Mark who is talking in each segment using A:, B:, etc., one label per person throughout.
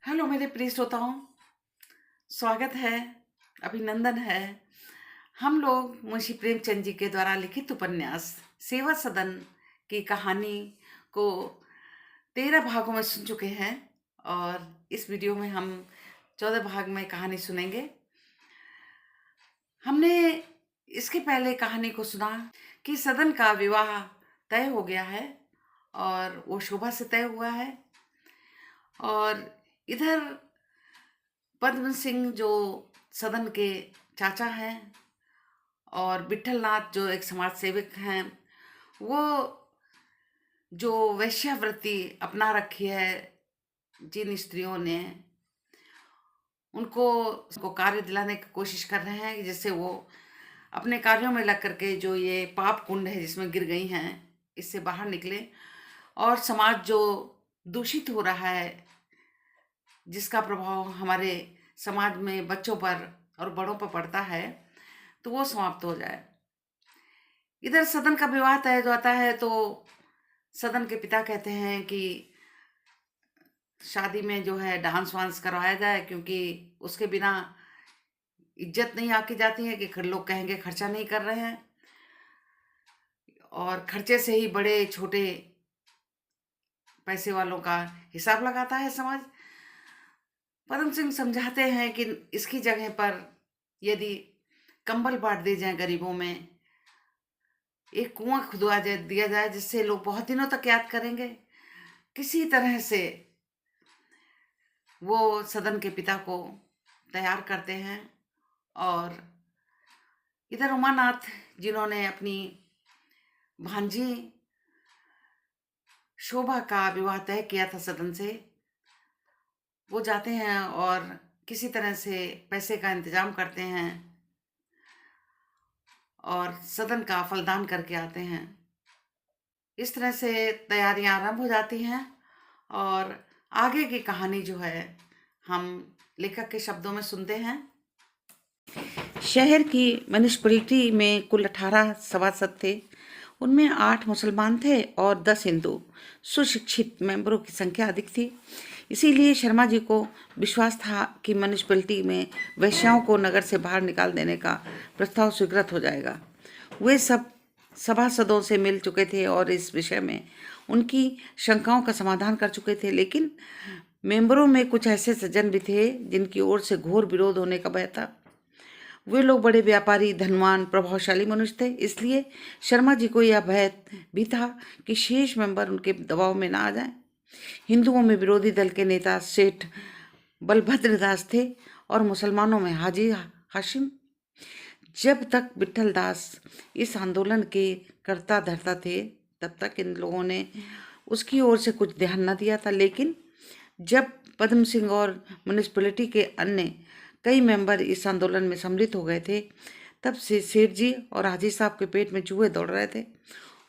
A: Hello मेरे प्रिय श्रोताओं, स्वागत है, अभिनंदन है। हम लोग मुंशी प्रेमचंद जी के द्वारा लिखित उपन्यास सेवा सदन की कहानी को 13 भागों में सुन चुके हैं और इस वीडियो में हम 14 भाग में कहानी सुनेंगे। हमने इसके पहले कहानी को सुना कि सदन का विवाह तय हो गया है और वो शोभा से तय हुआ है। और इधर पद्म सिंह जो सदन के चाचा हैं और विट्ठल नाथ जो एक समाज सेवक हैं, वो जो वैश्यावृत्ति अपना रखी है जिन स्त्रियों ने, उनको कार्य दिलाने की कोशिश कर रहे हैं जिससे वो अपने कार्यों में लग करके जो ये पाप कुंड है जिसमें गिर गई हैं, इससे बाहर निकले। और समाज जो दूषित हो रहा है, जिसका प्रभाव हमारे समाज में बच्चों पर और बड़ों पर पड़ता है, तो वो समाप्त हो जाए। इधर सदन का विवाह तय हो जाता है तो सदन के पिता कहते हैं कि शादी में जो है डांस वांस करवाया जाए, क्योंकि उसके बिना इज्जत नहीं आकी जाती है कि लोग कहेंगे खर्चा नहीं कर रहे हैं, और खर्चे से ही बड़े छोटे पैसे वालों का हिसाब लगाता है समाज। पदम सिंह समझाते हैं कि इसकी जगह पर यदि कंबल बांट दिए जाए गरीबों में, एक कुआं खुदवा दिया जाए जिससे लोग बहुत दिनों तक याद करेंगे। किसी तरह से वो सदन के पिता को तैयार करते हैं। और इधर उमानाथ, जिन्होंने अपनी भांजी शोभा का विवाह तय किया था सदन से, वो जाते हैं और किसी तरह से पैसे का इंतजाम करते हैं और सदन का फलदान करके आते हैं। इस तरह से तैयारियां आरंभ हो जाती हैं और आगे की कहानी जो है हम लेखक के शब्दों में सुनते हैं। शहर की म्यूनिसिपैलिटी में कुल 18 सभासद थे। उनमें 8 मुसलमान थे और 10 हिंदू। सुशिक्षित मेंबरों की संख्या अधिक थी, इसीलिए शर्मा जी को विश्वास था कि म्यूनिसिपैलिटी में वेश्याओं को नगर से बाहर निकाल देने का प्रस्ताव स्वीकृत हो जाएगा। वे सब सभासदों से मिल चुके थे और इस विषय में उनकी शंकाओं का समाधान कर चुके थे, लेकिन मेंबरों में कुछ ऐसे सज्जन भी थे जिनकी ओर से घोर विरोध होने का भय था। वे लोग बड़े व्यापारी, धनवान, प्रभावशाली मनुष्य थे, इसलिए शर्मा जी को यह भय भी था कि शेष मेंबर उनके दबाव में ना आ जाएं। हिंदुओं में विरोधी दल के नेता सेठ बलभद्र दास थे और मुसलमानों में हाजी हाशिम। जब तक विट्ठल दास इस आंदोलन के कर्ता धर्ता थे, तब तक इन लोगों ने उसकी ओर से कुछ ध्यान न दिया था, लेकिन जब पद्म सिंह और म्यूनिसिपैलिटी के अन्य कई मेंबर इस आंदोलन में सम्मिलित हो गए थे, तब से सेठ जी और हाजी साहब के पेट में चूहे दौड़ रहे थे।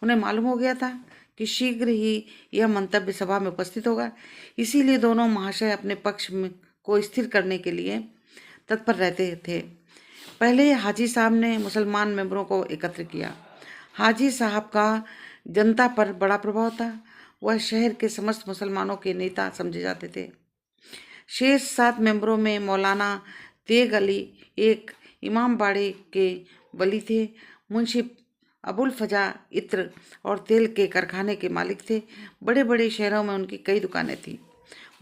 A: उन्हें मालूम हो गया था कि शीघ्र ही यह मंतव्य सभा में उपस्थित होगा, इसीलिए दोनों महाशय अपने पक्ष में को स्थिर करने के लिए तत्पर रहते थे। पहले हाजी साहब ने मुसलमान मेंबरों को एकत्र किया। हाजी साहब का जनता पर बड़ा प्रभाव था, वह शहर के समस्त मुसलमानों के नेता समझे जाते थे। शेष 7 मेंबरों में मौलाना तेग अली एक इमाम बाड़े के वली थे, मुंशी अबुल फजा इत्र और तेल के कारखाने के मालिक थे। बड़े बड़े शहरों में उनकी कई दुकानें थीं।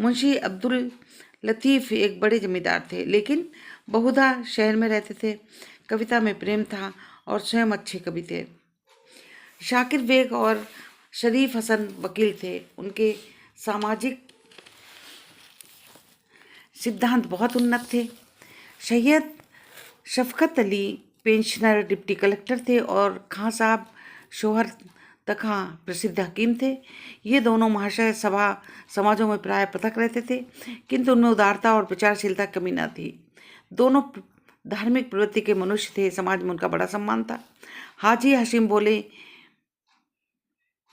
A: मुंशी अब्दुल लतीफ़ एक बड़े जमींदार थे, लेकिन बहुधा शहर में रहते थे। कविता में प्रेम था और स्वयं अच्छे कवि थे। शाकिर बेग और शरीफ हसन वकील थे। उनके सामाजिक सिद्धांत बहुत उन्नत थे। सैयद शफकत अली पेंशनर डिप्टी कलेक्टर थे और खां साहब शोहर तखां प्रसिद्ध हकीम थे। ये दोनों महाशय सभा समाजों में प्राय पृथक रहते थे, किंतु उनमें उदारता और प्रचारशीलता कमी न थी। दोनों धार्मिक प्रवृत्ति के मनुष्य थे, समाज में उनका बड़ा सम्मान था। हाजी हशीम बोले,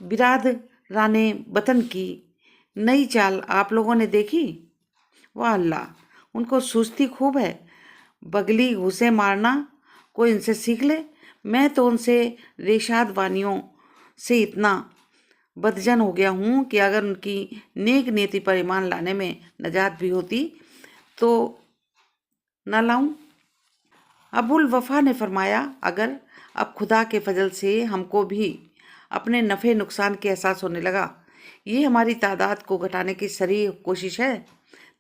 A: बिरादराने वतन की नई चाल आप लोगों ने देखी? वाह अल्लाह, उनको सुस्ती खूब है। बगली घूसे मारना कोई इनसे सीख ले। मैं तो उनसे रेशाद वानियों से इतना बदजन हो गया हूँ कि अगर उनकी नेक नीति पर ईमान लाने में नजात भी होती तो न लाऊं। अबुल वफा ने फरमाया, अगर अब खुदा के फजल से हमको भी अपने नफ़े नुकसान के एहसास होने लगा, ये हमारी तादाद को घटाने की सरी कोशिश है।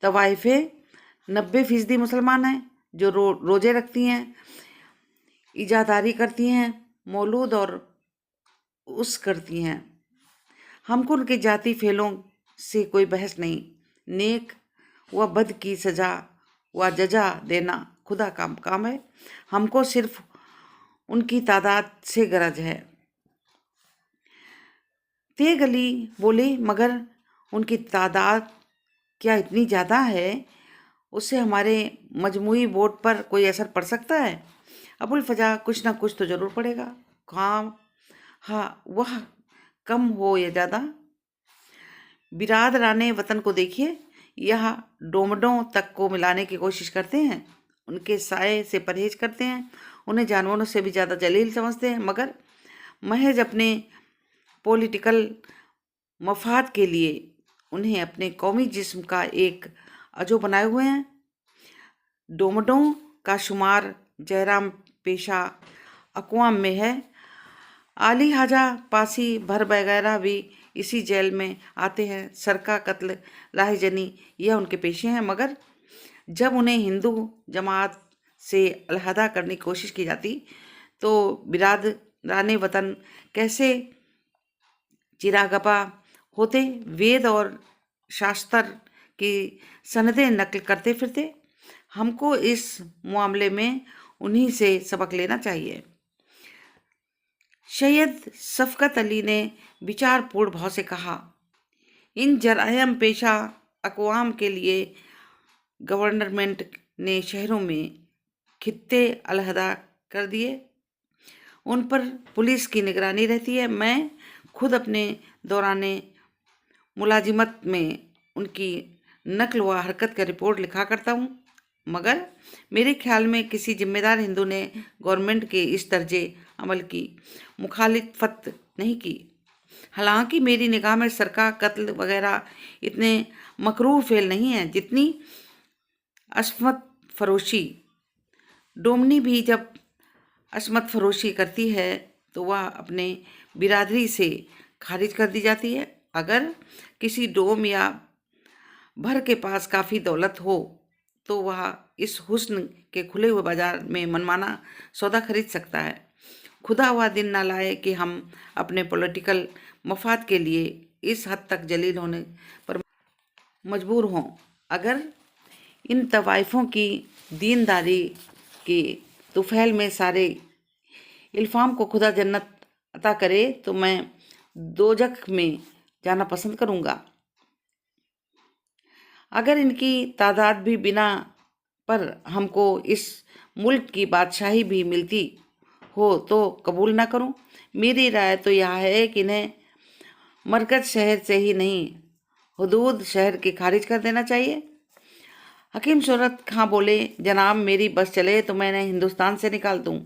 A: तवाइफे 90% मुसलमान हैं जो रोजे रखती हैं, इजादारी करती हैं, मौलूद और उस करती हैं। हमको उनके जाति फेलों से कोई बहस नहीं। नेक व बद की सजा व जजा देना खुदा का काम है। हमको सिर्फ उनकी तादाद से गरज है। तेग अली बोले, मगर उनकी तादाद क्या इतनी ज़्यादा है, उससे हमारे मजमूई वोट पर कोई असर पड़ सकता है? अबुल फजा, कुछ ना कुछ तो ज़रूर पड़ेगा। हाँ हाँ, वह कम हो या ज़्यादा। बिरादराने वतन को देखिए, यह डोमडों तक को मिलाने की कोशिश करते हैं, उनके साए से परहेज करते हैं, उन्हें जानवरों से भी ज़्यादा जलील समझते हैं, मगर महज अपने पॉलिटिकल मफाद के लिए उन्हें अपने कौमी जिस्म का एक अजो बनाए हुए हैं। डोमडों का शुमार जयराम पेशा अक़वाम में है। आली हाजा पासी भर वगैरह भी इसी जेल में आते हैं। सरका, कत्ल, राहजनी यह उनके पेशे हैं, मगर जब उन्हें हिंदू जमात से अलहदा करने की कोशिश की जाती तो बिरादराने वतन कैसे चिरागपा होते, वेद और शास्त्र की सनदें नकल करते फिरते। हमको इस मामले में उन्हीं से सबक लेना चाहिए। सैयद शफकत अली ने विचारपूर्ण भाव से कहा, इन जरायम पेशा अक़वाम के लिए गवर्नमेंट ने शहरों में खित्ते अलहदा कर दिए, उन पर पुलिस की निगरानी रहती है। मैं खुद अपने दौराने मुलाजिमत में उनकी नकल व हरकत का रिपोर्ट लिखा करता हूँ, मगर मेरे ख्याल में किसी जिम्मेदार हिंदू ने गवर्नमेंट के इस तर्जे अमल की मुखालिफत नहीं की। हालांकि मेरी निगाह में सरका, कत्ल वगैरह इतने मकरूह फेल नहीं हैं जितनी अस्मत फरोशी। डोमनी भी जब अस्मत फरोशी करती है तो वह अपने बिरादरी से खारिज कर दी जाती है। अगर किसी डोम या भर के पास काफ़ी दौलत हो तो वह इस हुस्न के खुले हुए बाजार में मनमाना सौदा खरीद सकता है। खुदा हुआ दिन ना लाए कि हम अपने पॉलिटिकल मफाद के लिए इस हद तक जलील होने पर मजबूर हों। अगर इन तवाइफों की दीनदारी के तुफैल में सारे इल्फाम को खुदा जन्नत अता करे तो मैं दोजख में जाना पसंद करूँगा। अगर इनकी तादाद भी बिना पर हमको इस मुल्क की बादशाही भी मिलती हो तो कबूल ना करूं। मेरी राय तो यह है कि इन्हें मरकज शहर से ही नहीं, हुदूद शहर के खारिज कर देना चाहिए। हकीम शोहरत खां बोले, जनाब मेरी बस चले तो मैं इन्हें हिंदुस्तान से निकाल दूं,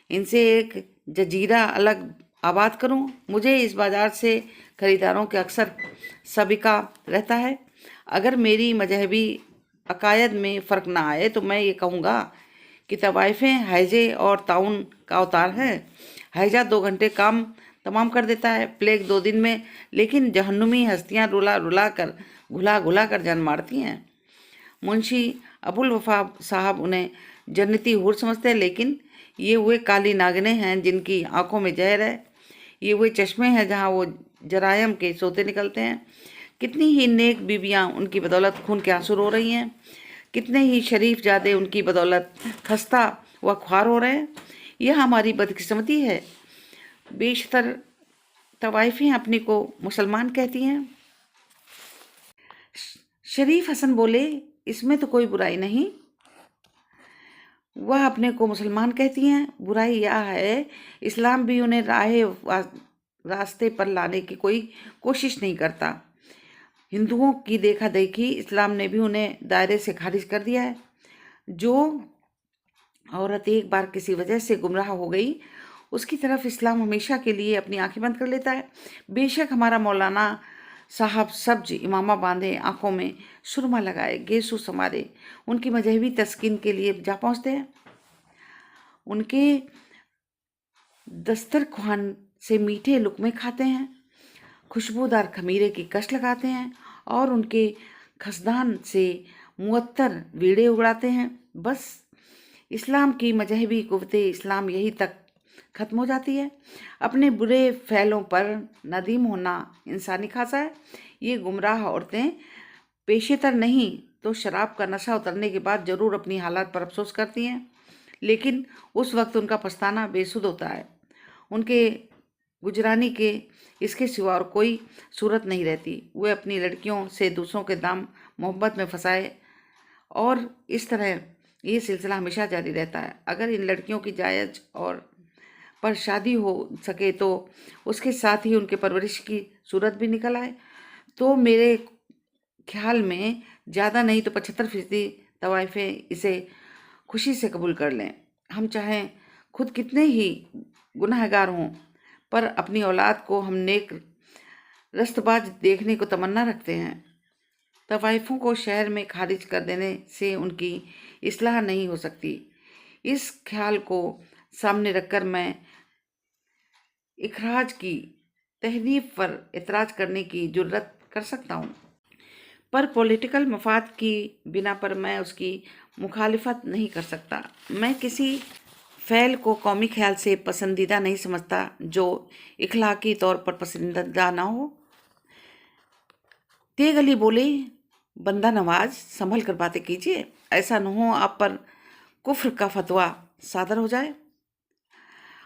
A: इनसे एक जजीरा अलग आबाद करूं। मुझे इस बाजार से खरीदारों के अक्सर सबिका रहता है। अगर मेरी मजहबी अकायद में फ़र्क ना आए तो मैं ये कहूँगा कि तवाइफें हैजे और ताउन का अवतार है। हैजा 2 घंटे काम तमाम कर देता है, प्लेग 2 दिन में, लेकिन जहन्नुमी हस्तियाँ रुला रुला कर घुला घुला कर जान मारती हैं। मुंशी अबुल वफा साहब उन्हें जन्नती हूर समझते हैं, लेकिन ये वे काली नागिनें हैं जिनकी आंखों में जहर है। ये वे चश्मे हैं जहाँ वो जरायम के सोते निकलते हैं। कितनी ही नेक बीबियाँ उनकी बदौलत खून के आंसू रो रही हैं, कितने ही शरीफ जादे उनकी बदौलत खस्ता व ख्वार हो रहे हैं। यह हमारी बदकिस्मती है। बेशतर तवाइफें अपने को मुसलमान कहती हैं। शरीफ हसन बोले, इसमें तो कोई बुराई नहीं, वह अपने को मुसलमान कहती हैं। बुराई यह है इस्लाम भी उन्हें रास्ते पर लाने की कोई कोशिश नहीं करता। हिंदुओं की देखा देखी इस्लाम ने भी उन्हें दायरे से खारिज कर दिया है। जो औरत एक बार किसी वजह से गुमराह हो गई उसकी तरफ इस्लाम हमेशा के लिए अपनी आंखें बंद कर लेता है। बेशक हमारा मौलाना साहब सब्ज इमामा बांधे, आंखों में सुरमा लगाए, गेसू संवारे, उनकी मजहबी तस्कीन के लिए जा पहुंचते हैं। उनके दस्तरख्वान से मीठे लुक़्मे खाते हैं, खुशबूदार खमीरे की कश लगाते हैं और उनके खसदान से मुअत्तर वीड़े उड़ाते हैं। बस इस्लाम की मजहबी कुव्वते इस्लाम यही तक ख़त्म हो जाती है। अपने बुरे फ़ैलों पर नदीम होना इंसानी खासा है। ये गुमराह औरतें पेशेतर नहीं तो शराब का नशा उतरने के बाद ज़रूर अपनी हालात पर अफसोस करती हैं, लेकिन उस वक्त उनका पछताना बेसुध होता है। उनके गुजरानी के इसके सिवा और कोई सूरत नहीं रहती। वे अपनी लड़कियों से दूसरों के दाम मोहब्बत में फंसाए और इस तरह ये सिलसिला हमेशा जारी रहता है। अगर इन लड़कियों की जायज़ और पर शादी हो सके तो उसके साथ ही उनके परवरिश की सूरत भी निकल आए, तो मेरे ख्याल में ज़्यादा नहीं तो 75% तवाइफ़ें इसे खुशी से कबूल कर लें। हम चाहें खुद कितने ही गुनहगार हों, पर अपनी औलाद को हम नेक रस्तबाज देखने को तमन्ना रखते हैं। तवाइफ़ों को शहर में खारिज कर देने से उनकी इस्लाह नहीं हो सकती। इस ख्याल को सामने रखकर मैं इखराज की तहरीफ पर एतराज करने की जुर्रत कर सकता हूँ, पर पॉलिटिकल मफाद की बिना पर मैं उसकी मुखालिफत नहीं कर सकता। मैं किसी फ़ैल को कौमी ख्याल से पसंदीदा नहीं समझता जो इखलाकी तौर पर पसंदीदा ना हो। तेग अली बोले, बंदा नवाज संभल कर बातें कीजिए, ऐसा न हो आप पर कुफ्र का फतवा सादर हो जाए।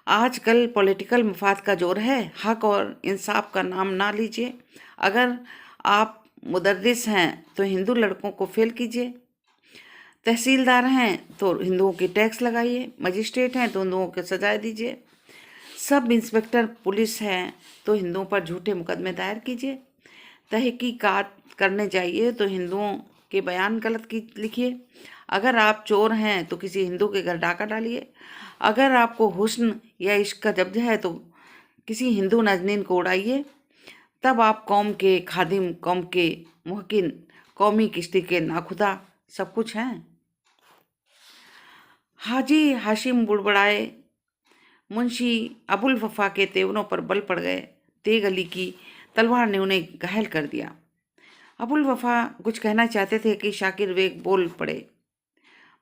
A: आजकल पॉलिटिकल मफाद का जोर है, हक और इंसाफ का नाम ना लीजिए। अगर आप मुदर्रिस हैं तो हिंदू लड़कों को फेल कीजिए, तहसीलदार हैं तो हिंदुओं की टैक्स लगाइए, मजिस्ट्रेट हैं तो हिंदुओं को सजाएं दीजिए, सब इंस्पेक्टर पुलिस हैं तो हिंदुओं पर झूठे मुकदमे दायर कीजिए, तहकीकात करने जाइए तो हिंदुओं के बयान गलत लिखिए। अगर आप चोर हैं तो किसी हिंदू के घर डाका डालिए। अगर आपको हुस्न या इश्क का जब्त है तो किसी हिंदू नाज़नीन को उड़ाइए। तब आप कौम के खादिम, कौम के मुहकिन, कौमी किश्ती के नाखुदा सब कुछ हैं। हाजी हाशिम बुड़बड़ाए, मुंशी अबुल वफा के तेवरों पर बल पड़ गए। तेग अली की तलवार ने उन्हें घायल कर दिया। अबुल वफा कुछ कहना चाहते थे कि शाकिर बेग बोल पड़े,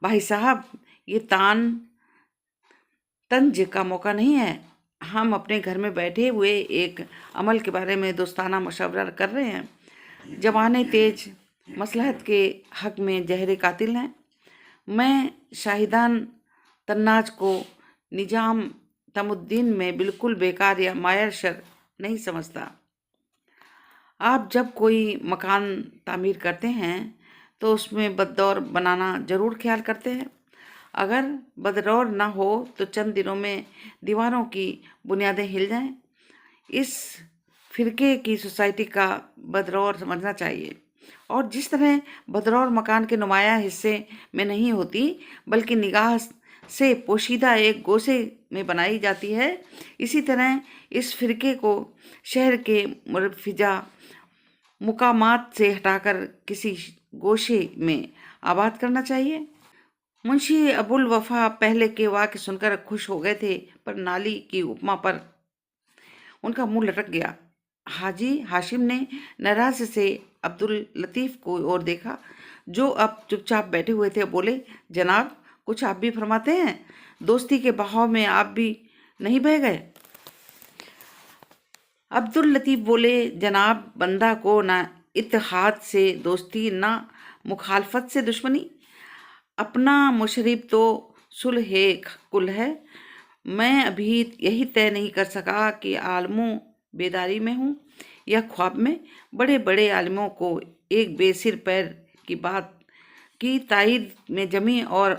A: भाई साहब, ये तंज का मौका नहीं है। हम अपने घर में बैठे हुए एक अमल के बारे में दोस्ताना मशवरा कर रहे हैं। जवाने तेज मसलहत के हक में जहरे कातिल हैं। मैं शाहिदान तन्नाज को निजाम तमुद्दीन में बिल्कुल बेकार या मायर शर नहीं समझता। आप जब कोई मकान तामीर करते हैं तो उसमें बददौर बनाना ज़रूर ख्याल करते हैं। अगर बदरौर ना हो तो चंद दिनों में दीवारों की बुनियादें हिल जाएं। इस फ़िरके की सोसाइटी का बदरौर समझना चाहिए, और जिस तरह बदरौर मकान के नुमाया हिस्से में नहीं होती बल्कि निगाह से पोशीदा एक गोशे में बनाई जाती है, इसी तरह इस फ़िरके को शहर के मुरफ़िजा मुकामात से हटाकर किसी गोशे में आबाद करना चाहिए। मुंशी अबुल वफा पहले के वाक्य सुनकर खुश हो गए थे, पर नाली की उपमा पर उनका मुंह लटक गया। हाजी हाशिम ने नाराज से अब्दुल लतीफ़ को ओर देखा, जो अब चुपचाप बैठे हुए थे। बोले, जनाब, कुछ आप भी फरमाते हैं? दोस्ती के बहाव में आप भी नहीं बह गए? अब्दुल लतीफ़ बोले, जनाब, बंदा को ना इत्तेहाद से दोस्ती ना मुखालफत से दुश्मनी। अपना मुशरिब तो सुलह कुल है। मैं अभी यही तय नहीं कर सका कि आलमों बेदारी में हूँ या ख्वाब में। बड़े बड़े आलिमों को एक बेसिर पैर की बात की तायद में जमी और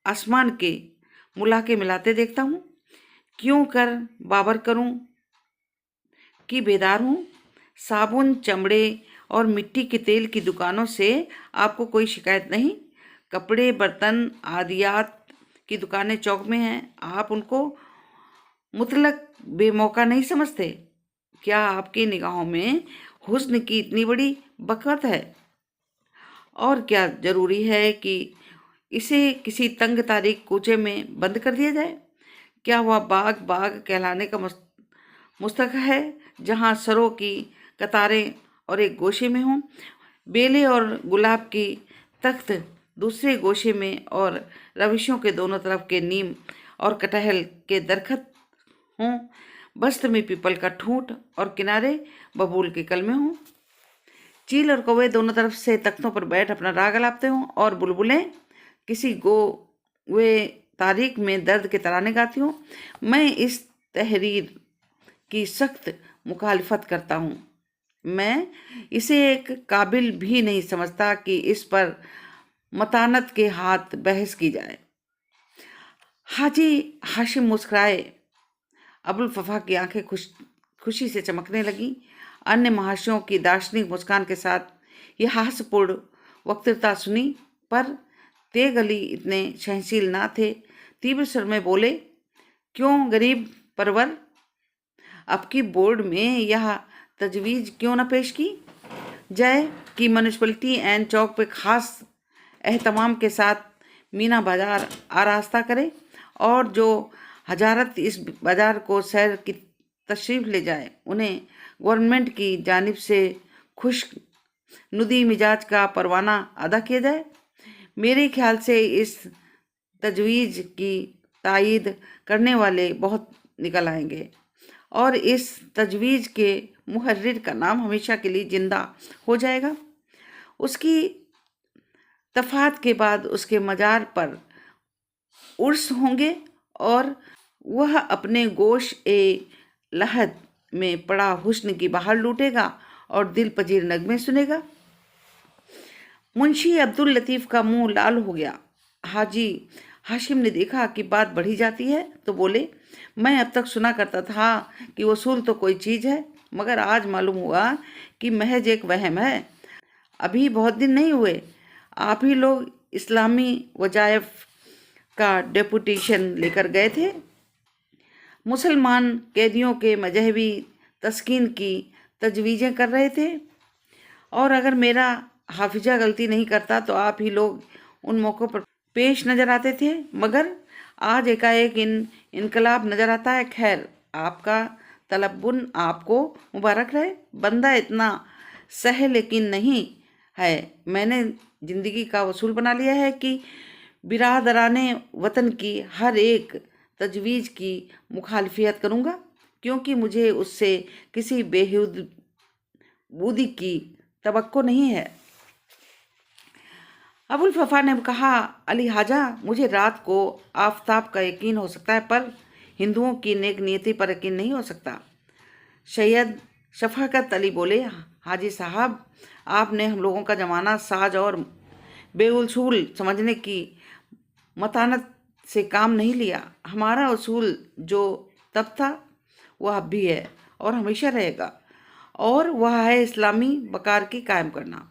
A: आसमान के मुलाके मिलाते देखता हूँ। क्यों कर बाबर करूँ कि बेदार हूँ। साबुन, चमड़े और मिट्टी के तेल की दुकानों से आपको कोई शिकायत नहीं। कपड़े, बर्तन आदियात की दुकानें चौक में हैं। आप उनको मुतलक बेमौका नहीं समझते? क्या आपकी निगाहों में हुस्न की इतनी बड़ी बकवत है? और क्या जरूरी है कि इसे किसी तंग तारीख कूचे में बंद कर दिया जाए? क्या वह बाग बाग कहलाने का मुस्तहक है, जहाँ सरों की कतारें और एक गोशे में हों, बेले और गुलाब की तख्त दूसरे गोशे में, और रविशों के दोनों तरफ के नीम और कटहल के दरखत हों, बस्त में पीपल का ठूंठ और किनारे बबूल के कलमे हों, चील और कौवे दोनों तरफ से तख्तों पर बैठ अपना राग अलापते हों, और बुलबुलें किसी वे तारीख में दर्द के तराने गाती हों। मैं इस तहरीर की सख्त मुखालिफत करता हूँ। मैं इसे एक काबिल भी नहीं समझता कि इस पर मतानत के हाथ बहस की जाए। हाजी हाशिम मुस्कुराए। अबुल फफा की आंखें खुशी से चमकने लगीं। अन्य महाशयों की दार्शनिक मुस्कान के साथ यह हास्यपूर्ण वक्तृता सुनी, पर तेग अली इतने सहनशील ना थे। तीव्र स्वर में बोले, क्यों गरीब परवर, अब की बोर्ड में यह तजवीज़ क्यों न पेश की जाए कि म्यूनिसिपलिटी एंड चौक पे खास एहतमाम के साथ मीना बाजार आरास्ता करे, और जो हजारत इस बाजार को सैर की तशरीफ ले जाए, उन्हें गवर्नमेंट की जानिब से खुश नुदी मिजाज का परवाना अदा किया जाए। मेरे ख्याल से इस तजवीज़ की तायीद करने वाले बहुत निकल आएंगे, और इस तजवीज़ के मुहर्रिर का नाम हमेशा के लिए जिंदा हो जाएगा। उसकी तफात के बाद उसके मजार पर उर्स होंगे, और वह अपने गोश ए लहद में पड़ा हुस्न की बहार लूटेगा और दिल पजीर नगमे सुनेगा। मुंशी अब्दुल लतीफ़ का मुंह लाल हो गया। हाजी हाशिम ने देखा कि बात बढ़ी जाती है, तो बोले, मैं अब तक सुना करता था कि वसूल तो कोई चीज़ है, मगर आज मालूम हुआ कि महज एक वहम है। अभी बहुत दिन नहीं हुए, आप ही लोग इस्लामी वजायफ का डेपुटेशन लेकर गए थे। मुसलमान कैदियों के मजहबी तस्कीन की तजवीज़ें कर रहे थे, और अगर मेरा हाफिजा गलती नहीं करता तो आप ही लोग उन मौक़ों पर पेश नज़र आते थे, मगर आज एकाएक इनकलाब नज़र आता है। खैर, आपका तलब्बुन आपको मुबारक रहे। बंदा इतना सहल यकीन नहीं है। मैंने ज़िंदगी का वसूल बना लिया है कि बिरादराने वतन की हर एक तजवीज़ की मुखालफियत करूँगा, क्योंकि मुझे उससे किसी बेहूदी की तवक्को नहीं है। अबुल फफा ने कहा, अली हाजा, मुझे रात को आफताब का यकीन हो सकता है, पर हिंदुओं की नेक नियति पर यकीन नहीं हो सकता। सैयद शफाकत अली बोले, हाजी साहब, आपने हम लोगों का ज़माना साज और बेउसूल समझने की मतानत से काम नहीं लिया। हमारा उसूल जो तब था वह अब भी है और हमेशा रहेगा, और वह है इस्लामी वक़ार की कायम करना,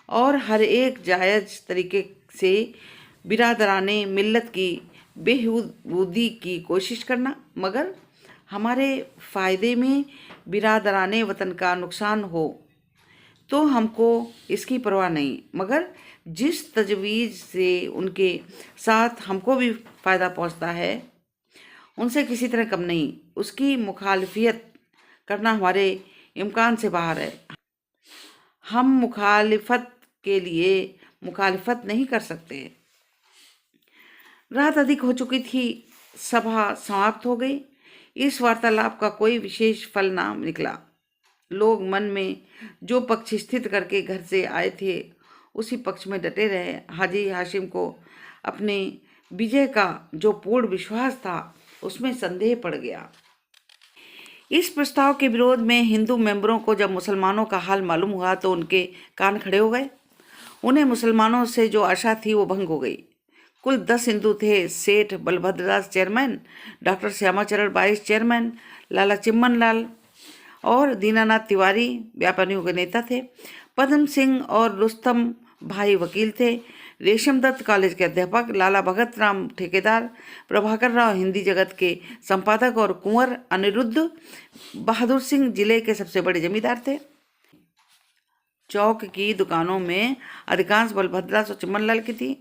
A: और हर एक जायज़ तरीके से बिरादराने मिल्लत की बेहूदी की कोशिश करना, मगर हमारे फ़ायदे में बिरादराने वतन का नुकसान हो तो हमको इसकी परवाह नहीं, मगर जिस तजवीज़ से उनके साथ हमको भी फ़ायदा पहुंचता है, उनसे किसी तरह कम नहीं, उसकी मुखालफियत करना हमारे इम्कान से बाहर है। हम मुखालिफत के लिए मुखालिफत नहीं कर सकते। रात अधिक हो चुकी थी। सभा समाप्त हो गई। इस वार्तालाप का कोई विशेष फल ना निकला। लोग मन में जो पक्ष स्थित करके घर से आए थे उसी पक्ष में डटे रहे। हाजी हाशिम को अपने विजय का जो पूर्ण विश्वास था उसमें संदेह पड़ गया। इस प्रस्ताव के विरोध में हिंदू मेंबरों को जब मुसलमानों का हाल मालूम हुआ तो उनके कान खड़े हो गए। उन्हें मुसलमानों से जो आशा थी वो भंग हो गई। कुल 10 हिंदू थे। सेठ बलभद्रदास चेयरमैन, डॉक्टर श्यामाचरण बाईस चेयरमैन, लाला चिम्मन लाल और दीनानाथ तिवारी व्यापारियों के नेता थे। पद्म सिंह और रुस्तम भाई वकील थे। रेशम दत्त कॉलेज के अध्यापक, लाला भगत राम ठेकेदार, प्रभाकर राव हिंदी जगत के संपादक और कुंवर अनिरुद्ध बहादुर सिंह जिले के सबसे बड़े जमींदार थे। चौक की दुकानों में अधिकांश बलभद्रदास और चिमनलाल की थी।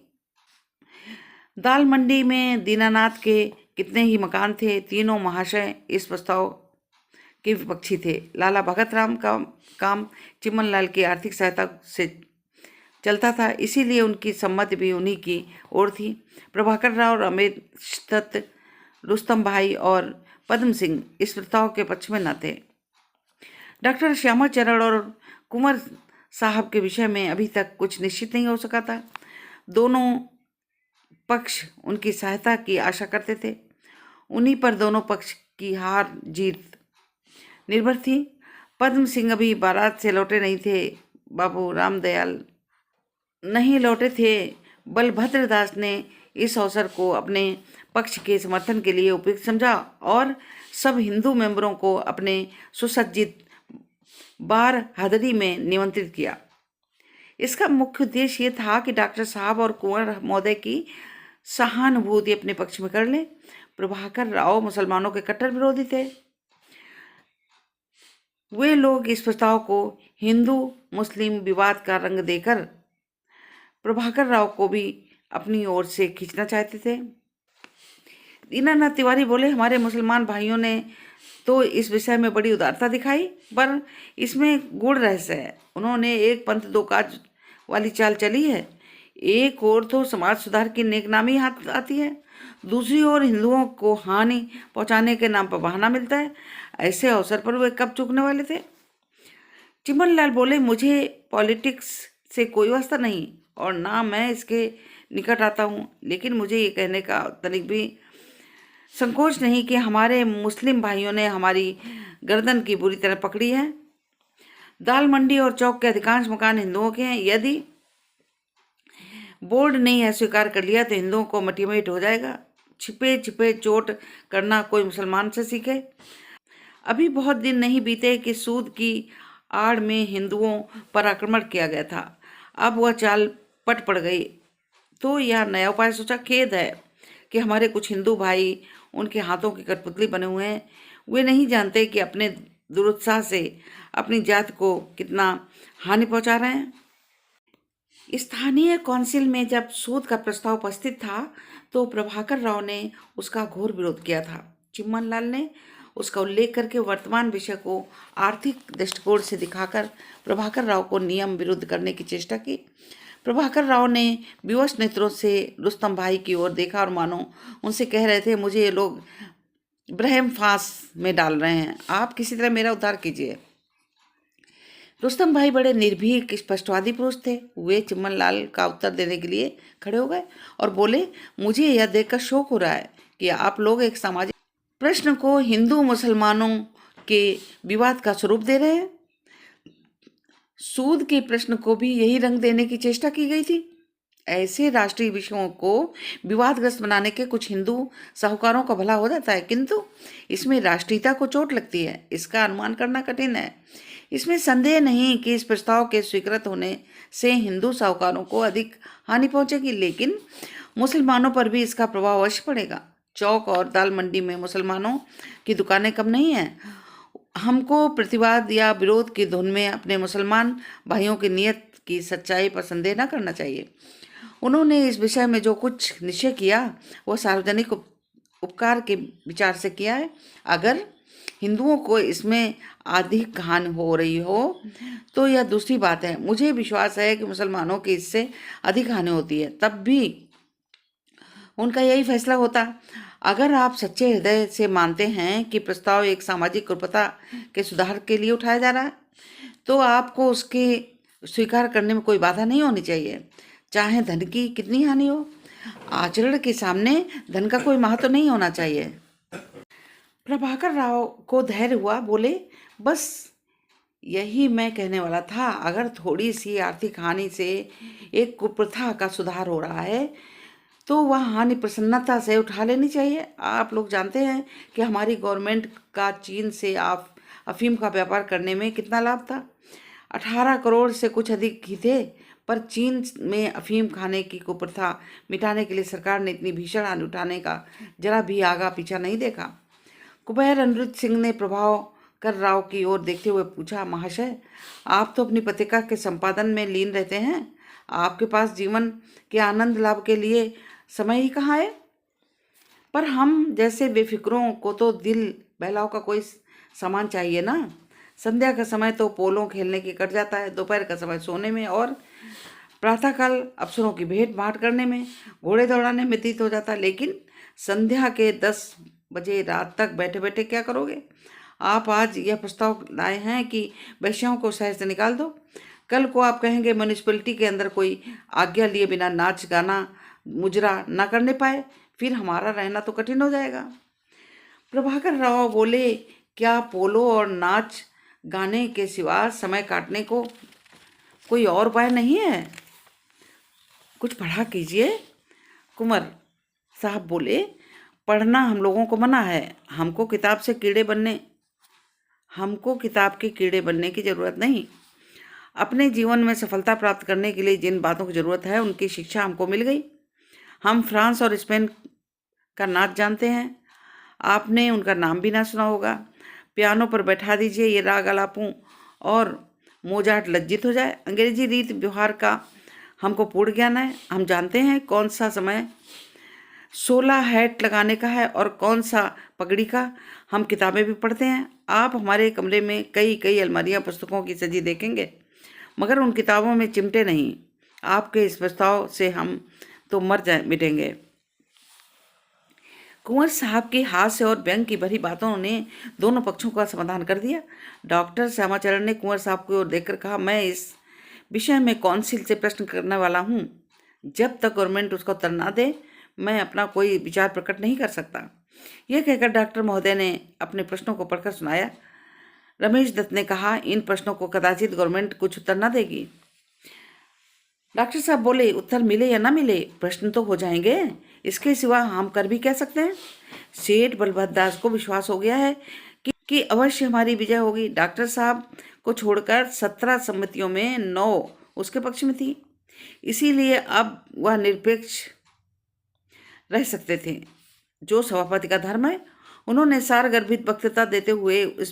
A: दाल मंडी में दीनानाथ के कितने ही मकान थे। तीनों महाशय इस प्रस्ताव के विपक्षी थे। लाला भगत राम का काम चिमनलाल की आर्थिक सहायता से चलता था, इसीलिए उनकी सम्मति भी उन्हीं की ओर थी। प्रभाकर राव, रमेश दत्त, रुस्तम भाई और पद्म सिंह इस प्रस्ताव के पक्ष में न थे। डॉक्टर श्यामाचरण और कुंवर साहब के विषय में अभी तक कुछ निश्चित नहीं हो सका था। दोनों पक्ष उनकी सहायता की आशा करते थे। उन्हीं पर दोनों पक्ष की हार जीत निर्भर थी। पद्म सिंह अभी बारात से लौटे नहीं थे। बाबू रामदयाल नहीं लौटे थे। बलभद्रदास ने इस अवसर को अपने पक्ष के समर्थन के लिए उपयुक्त समझा और सब हिंदू मेंबरों को अपने सुसज्जित बार हादरी में निमंत्रित किया। इसका मुख्य उद्देश्य ये था कि डॉक्टर साहब और कुंवर महोदय की सहानुभूति अपने पक्ष में कर ले। प्रभाकर राव मुसलमानों के कट्टर विरोधी थे। वे लोग इस प्रस्ताव को हिंदू मुस्लिम विवाद का रंग देकर प्रभाकर राव को भी अपनी ओर से खींचना चाहते थे। दीनानाथ तिवारी बोले, हमारे मुसलमान भाइयों ने तो इस विषय में बड़ी उदारता दिखाई, पर इसमें गूढ़ रहस्य है। उन्होंने एक पंथ दो काज वाली चाल चली है। एक ओर तो समाज सुधार की नेकनामी हाथ आती है, दूसरी ओर हिंदुओं को हानि पहुंचाने के नाम पर बहाना मिलता है। ऐसे अवसर पर वे कब चूकने वाले थे? चिमनलाल बोले, मुझे पॉलिटिक्स से कोई वास्ता नहीं और ना मैं इसके निकट आता हूँ, लेकिन मुझे ये कहने का तनिक भी संकोच नहीं कि हमारे मुस्लिम भाइयों ने हमारी गर्दन की बुरी तरह पकड़ी है। दाल मंडी और चौक के अधिकांश मकान हिंदुओं के हैं। यदि बोर्ड ने यह स्वीकार कर लिया तो हिंदुओं को मटीमेट हो जाएगा। छिपे छिपे चोट करना कोई मुसलमान से सीखे। अभी बहुत दिन नहीं बीते कि सूद की आड़ में हिंदुओं पर आक्रमण किया गया था। अब वह चाल पट पड़ गई तो यह नया उपाय सोचा। खेद है कि हमारे कुछ हिंदू भाई उनके हाथों की कठपुतली बने हुए हैं। वे नहीं जानते कि अपने दुरुत्साह से अपनी जात को कितना हानि पहुंचा रहे हैं। स्थानीय काउंसिल में जब सूद का प्रस्ताव उपस्थित था तो प्रभाकर राव ने उसका घोर विरोध किया था। चिमनलाल ने उसका उल्लेख करके वर्तमान विषय को आर्थिक दृष्टिकोण से दिखाकर प्रभाकर राव को नियम विरुद्ध करने की चेष्टा की। प्रभाकर राव ने विवश नेत्रों से रुस्तम भाई की ओर देखा और मानो उनसे कह रहे थे, मुझे ये लोग ब्रह्म फांस में डाल रहे हैं, आप किसी तरह मेरा उद्धार कीजिए। रुस्तम भाई बड़े निर्भीक स्पष्टवादी पुरुष थे। वे चिमनलाल का उत्तर देने के लिए खड़े हो गए और बोले, मुझे यह देखकर शौक हो रहा है कि आप लोग एक सामाजिक प्रश्न को हिंदू मुसलमानों के विवाद का स्वरूप दे रहे हैं। सूद के प्रश्न को भी यही रंग देने की चेष्टा की गई थी। ऐसे राष्ट्रीय विषयों को विवादग्रस्त बनाने के कुछ हिंदू साहूकारों का भला हो जाता है, किंतु इसमें राष्ट्रीयता को चोट लगती है, इसका अनुमान करना कठिन है। इसमें संदेह नहीं कि इस प्रस्ताव के स्वीकृत होने से हिंदू साहूकारों को अधिक हानि पहुंचेगी, लेकिन मुसलमानों पर भी इसका प्रभाव अवश्य पड़ेगा। चौक और दाल मंडी में मुसलमानों की दुकानें कम नहीं हैं। हमको प्रतिवाद या विरोध की धुन में अपने मुसलमान भाइयों की नीयत की सच्चाई पर संदेह न करना चाहिए। उन्होंने इस विषय में जो कुछ निश्चय किया वह सार्वजनिक उपकार के विचार से किया है। अगर हिंदुओं को इसमें अधिक हानि हो रही हो तो यह दूसरी बात है। मुझे विश्वास है कि मुसलमानों की इससे अधिक हानि होती है, तब भी उनका यही फैसला होता। अगर आप सच्चे हृदय से मानते हैं कि प्रस्ताव एक सामाजिक कुप्रथा के सुधार के लिए उठाया जा रहा है तो आपको उसके स्वीकार करने में कोई बाधा नहीं होनी चाहिए, चाहे धन की कितनी हानि हो। आचरण के सामने धन का कोई महत्व नहीं होना चाहिए। प्रभाकर राव को धैर्य हुआ, बोले, बस यही मैं कहने वाला था। अगर थोड़ी सी आर्थिक हानि से एक कुप्रथा का सुधार हो रहा है तो वह हानि प्रसन्नता से उठा लेनी चाहिए। आप लोग जानते हैं कि हमारी गवर्नमेंट का चीन से अफीम का व्यापार करने में कितना लाभ था। 18 करोड़ से कुछ अधिक ही थे, पर चीन में अफीम खाने की कुप्रथा मिटाने के लिए सरकार ने इतनी भीषण आंदोलन उठाने का जरा भी आगा पीछा नहीं देखा। कुबेर अनिरुद्ध सिंह ने प्रभाव कर राव की ओर देखते हुए पूछा, महाशय, आप तो अपनी पत्रिका के संपादन में लीन रहते हैं, आपके पास जीवन के आनंद लाभ के लिए समय ही कहाँ है? पर हम जैसे बेफिक्रों को तो दिल बहलाव का कोई सामान चाहिए ना। संध्या का समय तो पोलों खेलने की कट जाता है, दोपहर का समय सोने में और प्रातःकाल अफसरों की भेंट भाट करने में, घोड़े दौड़ाने में व्यतीत हो जाता है। लेकिन संध्या के 10 बजे रात तक बैठे बैठे क्या करोगे? आप आज यह प्रस्ताव लाए हैं कि वैश्याओं को शहर से निकाल दो। कल को आप कहेंगे म्यूनिसिपैलिटी के अंदर कोई आज्ञा लिए बिना नाच गाना मुजरा ना करने पाए, फिर हमारा रहना तो कठिन हो जाएगा। प्रभाकर राव बोले, क्या पोलो और नाच गाने के सिवा समय काटने को कोई और उपाय नहीं है? कुछ पढ़ा कीजिए। कुंवर साहब बोले, पढ़ना हम लोगों को मना है, हमको किताब के कीड़े बनने की जरूरत नहीं। अपने जीवन में सफलता प्राप्त करने के लिए जिन बातों की जरूरत है उनकी शिक्षा हमको मिल गई। हम फ्रांस और स्पेन का नाच जानते हैं, आपने उनका नाम भी ना सुना होगा। पियानो पर बैठा दीजिए ये राग अलापों और मोजार्ट लज्जित हो जाए। अंग्रेजी रीत व्यवहार का हमको पूर्ण ज्ञान है, हम जानते हैं कौन सा समय 16 हैट लगाने का है और कौन सा पगड़ी का। हम किताबें भी पढ़ते हैं। आप हमारे कमरे में कई कई अलमारियां पुस्तकों की सजी देखेंगे, मगर उन किताबों में चिमटे नहीं। आपके इस प्रस्ताव से हम तो मिटेंगे। कुंवर साहब के हास्य और व्यंग की भरी बातों ने दोनों पक्षों का समाधान कर दिया। डॉक्टर श्यामाचरण ने कुंवर साहब की ओर देखकर कहा, मैं इस विषय में काउंसिल से प्रश्न करने वाला हूँ। जब तक गवर्नमेंट उसका उत्तर ना दे, मैं अपना कोई विचार प्रकट नहीं कर सकता। यह कहकर डॉक्टर महोदय ने अपने प्रश्नों को पढ़कर सुनाया। रमेश दत्त ने कहा, इन प्रश्नों को कदाचित गवर्नमेंट कुछ उत्तर ना देगी। डॉक्टर साहब बोले, उत्तर मिले या ना मिले, प्रश्न तो हो जाएंगे, इसके सिवा हम कर भी कह सकते हैं। सेठ बलभद्र दास को विश्वास हो गया है कि अवश्य हमारी विजय होगी। डॉक्टर साहब को छोड़कर 17 सम्मतियों में 9 उसके पक्ष में थी, इसीलिए अब वह निरपेक्ष रह सकते थे, जो सभापति का धर्म है। उन्होंने सारगर्भित वक्तृता देते हुए इस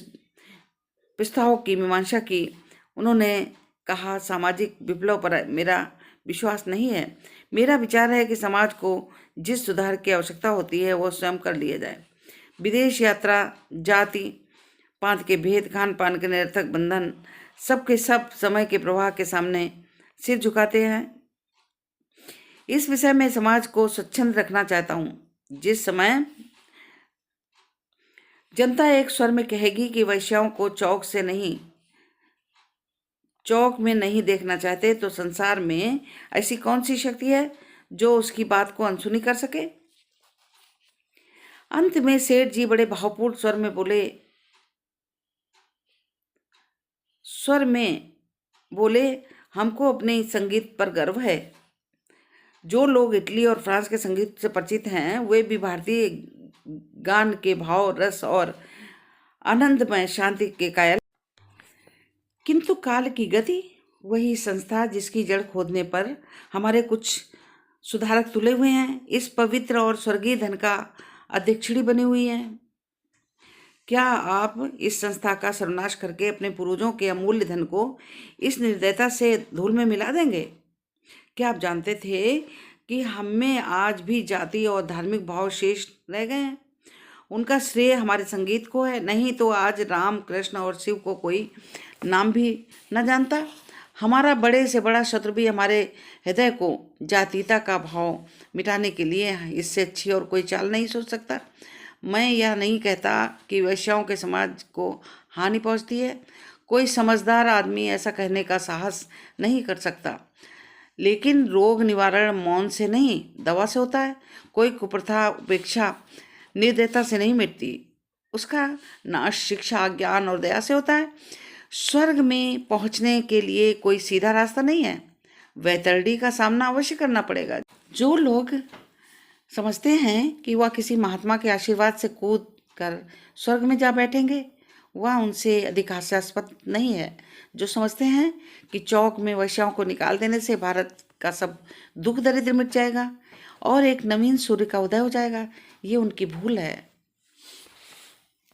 A: प्रस्ताव की मीमांसा की। उन्होंने कहा, सामाजिक विप्लव पर मेरा विश्वास नहीं है। मेरा विचार है कि समाज को जिस सुधार की आवश्यकता होती है वो स्वयं कर लिया जाए। विदेश यात्रा, जाति पात के भेद, खान पान के निरर्थक बंधन, सबके सब समय के प्रवाह के सामने सिर झुकाते हैं। इस विषय में समाज को स्वच्छंद रखना चाहता हूँ। जिस समय जनता एक स्वर में कहेगी कि वैश्याओं को चौक में नहीं देखना चाहते, तो संसार में ऐसी कौन सी शक्ति है जो उसकी बात को अनसुनी कर सके। अंत में सेठ जी बड़े भावपूर्ण स्वर में बोले, हमको अपने संगीत पर गर्व है। जो लोग इटली और फ्रांस के संगीत से परिचित हैं, वे भी भारतीय गान के भाव, रस और आनंदमय शांति के कायल। किंतु काल की गति, वही संस्था जिसकी जड़ खोदने पर हमारे कुछ सुधारक तुले हुए हैं, इस पवित्र और स्वर्गीय धन का अध्यक्षिणी बनी हुई है। क्या आप इस संस्था का सर्वनाश करके अपने पूर्वजों के अमूल्य धन को इस निर्दयता से धूल में मिला देंगे? क्या आप जानते थे कि हम में आज भी जाति और धार्मिक भाव शेष रह गए हैं? उनका श्रेय हमारे संगीत को है, नहीं तो आज राम, कृष्ण और शिव को कोई नाम भी न जानता। हमारा बड़े से बड़ा शत्रु भी हमारे हृदय को जातीयता का भाव मिटाने के लिए इससे अच्छी और कोई चाल नहीं सोच सकता। मैं यह नहीं कहता कि वैश्याओं के समाज को हानि पहुंचती है। कोई समझदार आदमी ऐसा कहने का साहस नहीं कर सकता। लेकिन रोग निवारण मौन से नहीं, दवा से होता है। कोई कुप्रथा उपेक्षा निर्दयता से नहीं मिटती, उसका नाश शिक्षा, ज्ञान और दया से होता है। स्वर्ग में पहुंचने के लिए कोई सीधा रास्ता नहीं है, वैतरणी का सामना अवश्य करना पड़ेगा। जो लोग समझते हैं कि वह किसी महात्मा के आशीर्वाद से कूद कर स्वर्ग में जा बैठेंगे, वह उनसे अधिक हास्यास्पद नहीं है, जो समझते हैं कि चौक में वैश्याओं को निकाल देने से भारत का सब दुख दरिद्र मिट जाएगा और एक नवीन सूर्य का उदय हो जाएगा। ये उनकी भूल है।